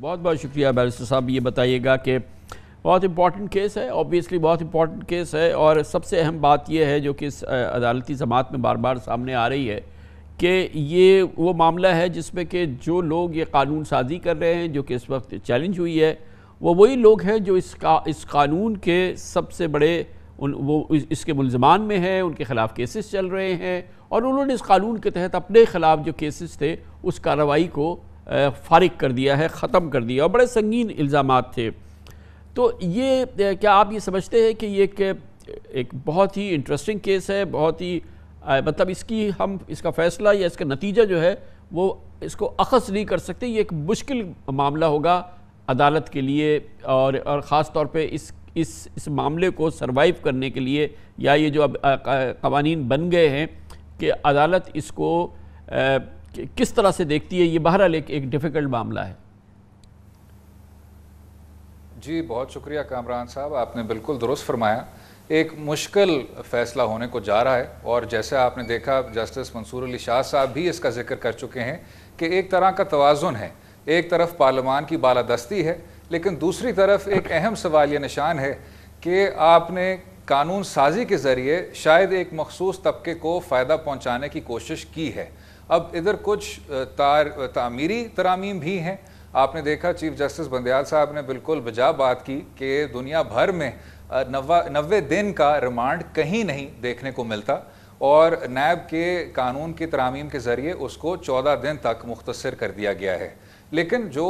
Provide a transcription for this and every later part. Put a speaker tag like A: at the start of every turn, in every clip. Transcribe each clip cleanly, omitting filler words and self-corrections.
A: بہت بہت شکریہ بیرسٹر صاحب. یہ بتائیے گا کہ بہت امپورٹنٹ کیس ہے، اوبویسلی بہت امپورٹنٹ کیس ہے، اور سب سے اہم بات یہ ہے جو کہ اس عدالتی سماعت میں بار بار سامنے آ رہی ہے کہ یہ وہ معاملہ ہے جس میں کہ جو لوگ یہ قانون سازی کر رہے ہیں، جو کہ اس وقت چیلنج ہوئی ہے، وہ وہی لوگ ہیں جو اس قانون کے سب سے بڑے وہ اس کے ملزمان میں ہیں، ان کے خلاف کیسز چل رہے ہیں، اور انہوں نے اس قانون کے تحت اپنے خلاف جو کیسز تھے اس کارروائی کو فارغ کر دیا ہے، ختم کر دیا، اور بڑے سنگین الزامات تھے. تو یہ کیا آپ یہ سمجھتے ہیں کہ یہ ایک بہت ہی انٹرسٹنگ کیس ہے، بہت ہی مطلب اس کا فیصلہ یا اس کا نتیجہ جو ہے وہ اس کو اخذ نہیں کر سکتے؟ یہ ایک مشکل معاملہ ہوگا عدالت کے لیے، اور خاص طور پہ اس معاملے کو سروائیو کرنے کے لیے، یا یہ جو اب قوانین بن گئے ہیں کہ عدالت اس کو کس طرح سے دیکھتی ہے. یہ بہرحال ایک ڈیفیکلٹ معاملہ ہے.
B: جی بہت شکریہ کامران صاحب، آپ نے بالکل درست فرمایا. ایک مشکل فیصلہ ہونے کو جا رہا ہے، اور جیسے آپ نے دیکھا جسٹس منصور علی شاہ صاحب بھی اس کا ذکر کر چکے ہیں کہ ایک طرح کا توازن ہے. ایک طرف پارلیمان کی بالادستی ہے، لیکن دوسری طرف ایک اہم سوال یہ نشان ہے کہ آپ نے قانون سازی کے ذریعے شاید ایک مخصوص طبقے کو فائدہ پہنچانے کی کوشش کی ہے. اب ادھر کچھ تعمیری ترامیم بھی ہیں. آپ نے دیکھا چیف جسٹس بندیال صاحب نے بالکل بجا بات کی کہ دنیا بھر میں 90 دن کا ریمانڈ کہیں نہیں دیکھنے کو ملتا، اور نیب کے قانون کی ترامیم کے ذریعے اس کو 14 دن تک مختصر کر دیا گیا ہے. لیکن جو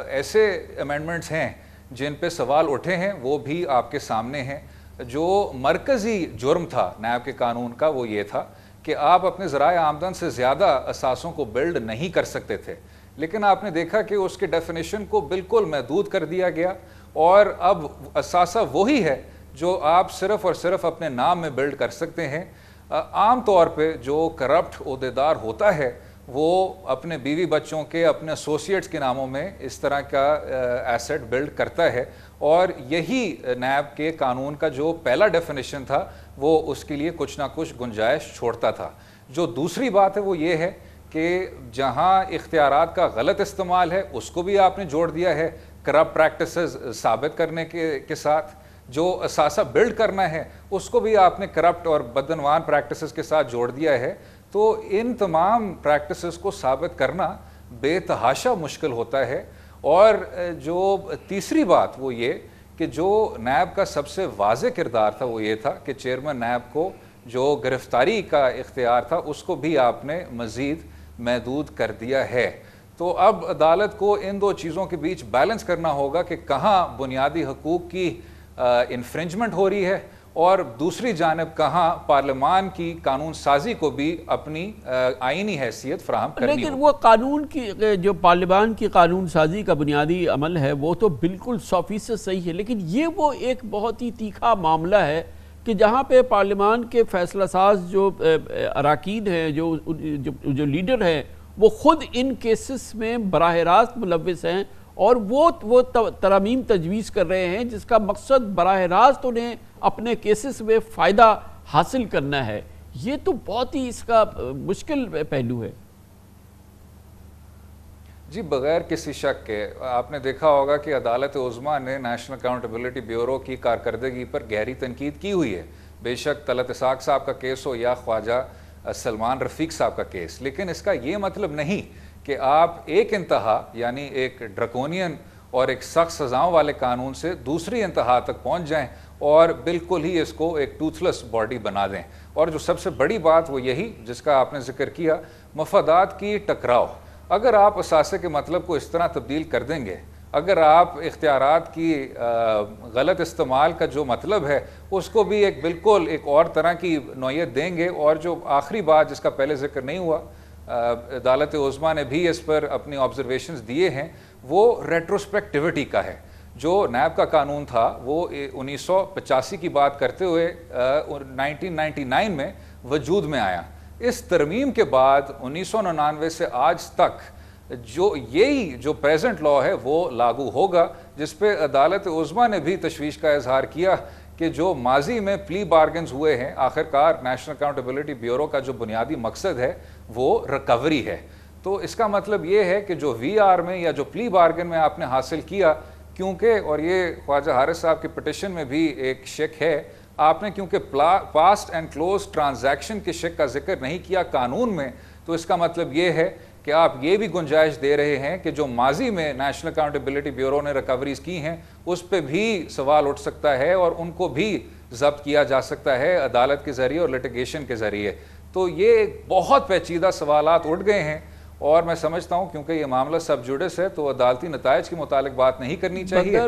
B: ایسے امینڈمنٹس ہیں جن پہ سوال اٹھے ہیں وہ بھی آپ کے سامنے ہیں. جو مرکزی جرم تھا نیب کے قانون کا وہ یہ تھا کہ آپ اپنے ذرائع آمدن سے زیادہ اثاثوں کو بلڈ نہیں کر سکتے تھے، لیکن آپ نے دیکھا کہ اس کے ڈیفینیشن کو بالکل محدود کر دیا گیا، اور اب اثاثہ وہی ہے جو آپ صرف اور صرف اپنے نام میں بلڈ کر سکتے ہیں. عام طور پہ جو کرپٹ عہدیدار ہوتا ہے وہ اپنے بیوی بچوں کے، اپنے ایسوسیٹس کے ناموں میں اس طرح کا ایسٹ بلڈ کرتا ہے، اور یہی نیب کے قانون کا جو پہلا ڈیفینیشن تھا وہ اس کے لیے کچھ نہ کچھ گنجائش چھوڑتا تھا. جو دوسری بات ہے وہ یہ ہے کہ جہاں اختیارات کا غلط استعمال ہے اس کو بھی آپ نے جوڑ دیا ہے کرپٹ پریکٹسز ثابت کرنے کے ساتھ. جو اثاثہ بلڈ کرنا ہے اس کو بھی آپ نے کرپٹ اور بدعنوان پریکٹسز کے ساتھ جوڑ دیا ہے. تو ان تمام پریکٹسز کو ثابت کرنا بے تحاشا مشکل ہوتا ہے. اور جو تیسری بات وہ یہ کہ جو نیب کا سب سے واضح کردار تھا وہ یہ تھا کہ چیئرمین نیب کو جو گرفتاری کا اختیار تھا اس کو بھی آپ نے مزید محدود کر دیا ہے. تو اب عدالت کو ان دو چیزوں کے بیچ بیلنس کرنا ہوگا کہ کہاں بنیادی حقوق کی انفرنجمنٹ ہو رہی ہے، اور دوسری جانب کہاں پارلیمان کی قانون سازی کو بھی اپنی آئینی حیثیت فراہم کرنی ہوگی.
A: لیکن وہ قانون کی جو پارلیمان کی قانون سازی کا بنیادی عمل ہے وہ تو بالکل 100% صحیح ہے، لیکن یہ وہ ایک بہت ہی تیکھا معاملہ ہے کہ جہاں پہ پارلیمان کے فیصلہ ساز جو اراکین ہیں، جو لیڈر ہیں، وہ خود ان کیسز میں براہ راست ملوث ہیں، اور وہ ترامیم تجویز کر رہے ہیں جس کا مقصد براہ راست انہیں اپنے کیسز میں فائدہ حاصل کرنا ہے. یہ تو بہت ہی اس کا مشکل پہلو ہے.
B: جی بغیر کسی شک کے آپ نے دیکھا ہوگا کہ عدالت عظمیٰ نے نیشنل اکاؤنٹیبلٹی بیورو کی کارکردگی پر گہری تنقید کی ہوئی ہے. بے شک طلعت اسحاق صاحب کا کیس ہو یا خواجہ سلمان رفیق صاحب کا کیس، لیکن اس کا یہ مطلب نہیں کہ آپ ایک انتہا یعنی ایک ڈرکونین اور ایک سخت سزاؤں والے قانون سے دوسری انتہا تک پہنچ جائیں اور بالکل ہی اس کو ایک ٹوتھلس باڈی بنا دیں. اور جو سب سے بڑی بات وہ یہی جس کا آپ نے ذکر کیا، مفادات کی ٹکراؤ. اگر آپ اثاثے کے مطلب کو اس طرح تبدیل کر دیں گے، اگر آپ اختیارات کی غلط استعمال کا جو مطلب ہے اس کو بھی ایک بالکل ایک اور طرح کی نوعیت دیں گے. اور جو آخری بات جس کا پہلے ذکر نہیں ہوا، عدالت عظمیٰ نے بھی اس پر اپنی آبزرویشنز دیے ہیں، وہ ریٹروسپیکٹیوٹی کا ہے. جو نیب کا قانون تھا وہ 1985 کی بات کرتے ہوئے 1999 میں وجود میں آیا. اس ترمیم کے بعد 1999 سے آج تک جو پریزنٹ لا ہے وہ لاگو ہوگا، جس پہ عدالت عظمیٰ نے بھی تشویش کا اظہار کیا کہ جو ماضی میں پلی بارگنز ہوئے ہیں، آخر کار نیشنل اکاؤنٹیبلٹی بیورو کا جو بنیادی مقصد ہے وہ ریکوری ہے. تو اس کا مطلب یہ ہے کہ جو وی آر میں یا جو پلی بارگن میں آپ نے حاصل کیا، کیونکہ اور یہ خواجہ حارث صاحب کی پٹیشن میں بھی ایک شک ہے، آپ نے کیونکہ پاسٹ اینڈ کلوز ٹرانزیکشن کے شک کا ذکر نہیں کیا قانون میں، تو اس کا مطلب یہ ہے کہ آپ یہ بھی گنجائش دے رہے ہیں کہ جو ماضی میں نیشنل اکاؤنٹیبلٹی بیورو نے ریکوریز کی ہیں اس پہ بھی سوال اٹھ سکتا ہے اور ان کو بھی ضبط کیا جا سکتا ہے عدالت کے ذریعے اور لٹیگیشن کے ذریعے. تو یہ بہت پیچیدہ سوالات اٹھ گئے ہیں، اور میں سمجھتا ہوں کیونکہ یہ معاملہ سب جوڈس ہے تو عدالتی نتائج کے متعلق بات نہیں کرنی چاہیے،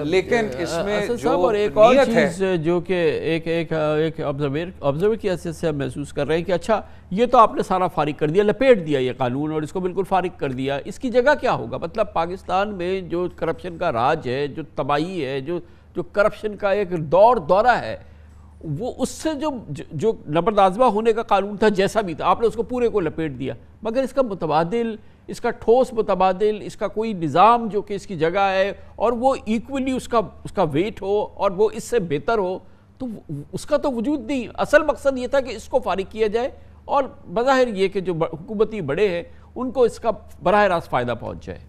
B: لیکن اس میں جو
A: ایک اور
B: نیت
A: چیز جو کہ ایک آبزرور کی حیثیت سے ہم محسوس کر رہے ہیں کہ اچھا یہ تو آپ نے سارا فارغ کر دیا، لپیٹ دیا یہ قانون اور اس کو بالکل فارغ کر دیا، اس کی جگہ کیا ہوگا؟ مطلب پاکستان میں جو کرپشن کا راج ہے، جو تباہی ہے، جو کرپشن کا ایک دورہ ہے، وہ اس سے جو نبردآزمہ ہونے کا قانون تھا جیسا بھی تھا، آپ نے اس کو پورے کو لپیٹ دیا، مگر اس کا متبادل، اس کا ٹھوس متبادل، اس کا کوئی نظام جو کہ اس کی جگہ ہے اور وہ ایکولی اس کا ویٹ ہو اور وہ اس سے بہتر ہو، تو اس کا تو وجود نہیں. اصل مقصد یہ تھا کہ اس کو فارغ کیا جائے اور بظاہر یہ کہ جو حکومتی بڑے ہیں ان کو اس کا براہ راست فائدہ پہنچ جائے.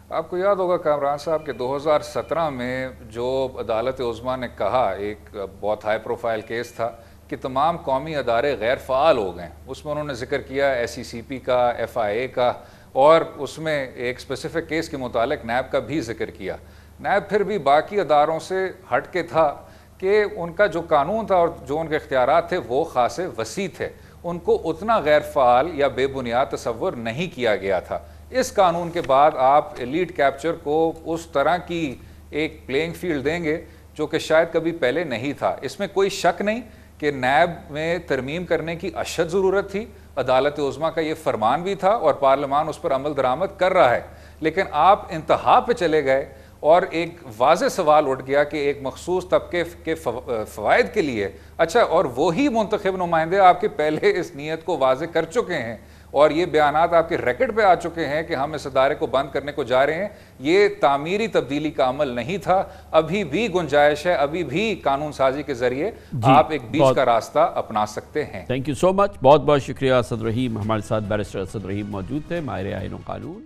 B: آپ کو یاد ہوگا کامران صاحب کہ 2017 میں جو عدالت عظمیٰ نے کہا، ایک بہت ہائی پروفائل کیس تھا کہ تمام قومی ادارے غیر فعال ہو گئے. اس میں انہوں نے ذکر کیا SECP کا، FIA کا، اور اس میں ایک اسپیسیفک کیس کے متعلق نیب کا بھی ذکر کیا. نیب پھر بھی باقی اداروں سے ہٹ کے تھا کہ ان کا جو قانون تھا اور جو ان کے اختیارات تھے وہ خاصے وسیع تھے، ان کو اتنا غیر فعال یا بے بنیاد تصور نہیں کیا گیا تھا. اس قانون کے بعد آپ ایلیٹ کیپچر کو اس طرح کی ایک پلینگ فیلڈ دیں گے جو کہ شاید کبھی پہلے نہیں تھا. اس میں کوئی شک نہیں کہ نیب میں ترمیم کرنے کی اشد ضرورت تھی، عدالت عظمیٰ کا یہ فرمان بھی تھا اور پارلیمان اس پر عمل درآمد کر رہا ہے، لیکن آپ انتہا پہ چلے گئے اور ایک واضح سوال اٹھ گیا کہ ایک مخصوص طبقے کے فوائد کے لیے، اچھا اور وہی منتخب نمائندے آپ کے پہلے اس نیت کو واضح کر چکے ہیں اور یہ بیانات آپ کے ریکارڈ پہ آ چکے ہیں کہ ہم اس ادارے کو بند کرنے کو جا رہے ہیں. یہ تعمیری تبدیلی کا عمل نہیں تھا، ابھی بھی گنجائش ہے، ابھی بھی قانون سازی کے ذریعے آپ ایک بیچ کا راستہ اپنا سکتے ہیں.
A: تھینک یو سو مچ، بہت بہت شکریہ اسد رحیم. ہمارے ساتھ بیرسٹر اسد رحیم موجود تھے، ماہر آئین و قانون.